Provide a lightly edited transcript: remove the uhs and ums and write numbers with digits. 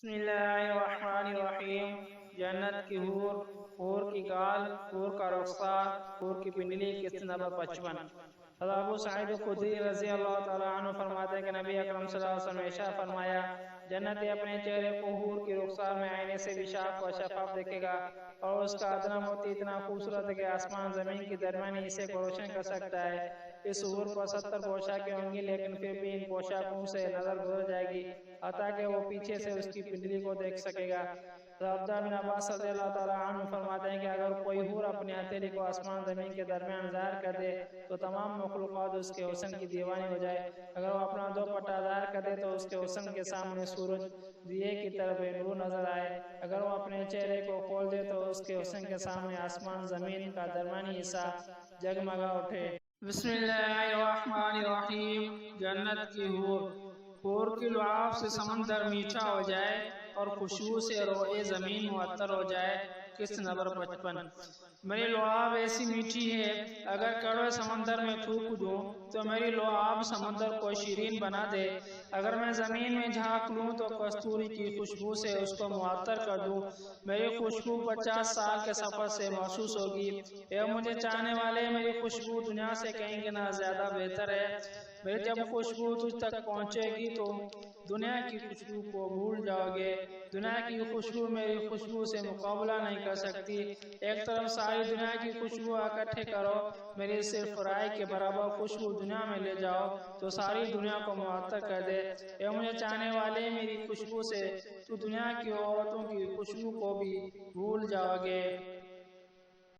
بسم اللہ الرحمن الرحیم۔ جنت کی حور، حور کی گال، حور کا رخسار، حور کی پنڈلی، قسط نمبر 55۔ حضرت ابو سعید خدری رضی اللہ تعالیٰ عنہ فرماتے ہیں کہ نبی اکرم صلی اللہ علیہ وسلم نے ارشاد فرمایا، جنتی اپنے چہرے کو حور کی رخسار میں آئینے سے بھی صاف و شفاف دیکھے گا، اور اس کا ادنا موتی اتنا خوبصورت ہے کہ آسمان زمین کی درمیانی حصے کو روشن کر سکتا ہے۔ اس حور پر 70 پوشاکیں ہوں گی، لیکن پھر بھی ان پوشاکوں سے نظر گزر جائے گی حتیٰ کہ وہ پیچھے سے اس کی پنڈلی کو دیکھ سکے گا۔ عبداللہ بن عباس رضی اللہ تعالیٰ عنہ فرماتے ہیں کہ اگر کوئی حور اپنی ہتھیلی کو آسمان زمین کے درمیان ظاہر کر دے تو تمام مخلوقات اس کے حسن کی دیوانی ہو جائے۔ اگر وہ اپنا دوپٹہ ظاہر کر دے تو اس کے حسن کے سامنے سورج دیے کی طرف نور نظر آئے۔ اگر وہ اپنے چہرے کو کھول دے تو اس کے حسن کے سامنے آسمان زمین کا درمیانی حصہ جگمگا اٹھے۔ بسم اللہ الرحمن الرحیم۔ جنت کی حور، حور کی لعاب سے سمندر میٹھا ہو جائے اور خوشبو سے روئے زمین معطر ہو جائے۔ قسط نمبر 55۔ میری لعاب ایسی میٹھی ہے، اگر کڑوے سمندر میں تھوک دوں تو میری لعاب سمندر کو شیرین بنا دے۔ اگر میں زمین میں جھانک لوں تو کستوری کی خوشبو سے اس کو معطر کر دوں۔ میری خوشبو 50 سال کے سفر سے محسوس ہوگی۔ اے مجھے چاہنے والے، میری خوشبو دنیا سے کہیں گنا زیادہ بہتر ہے۔ میری جب خوشبو تجھ تک پہنچے گی تو دنیا کی خوشبو کو بھول جاؤ گے۔ دنیا کی خوشبو میری خوشبو سے مقابلہ نہیں کر سکتی۔ ایک طرف ساری دنیا کی خوشبو اکٹھے کرو، میری صرف رائے کے برابر خوشبو دنیا میں لے جاؤ تو ساری دنیا کو معطر کر دے۔ اے مجھے چاہنے والے، میری خوشبو سے تو دنیا کی عورتوں کی خوشبو کو بھی بھول جاؤ گے۔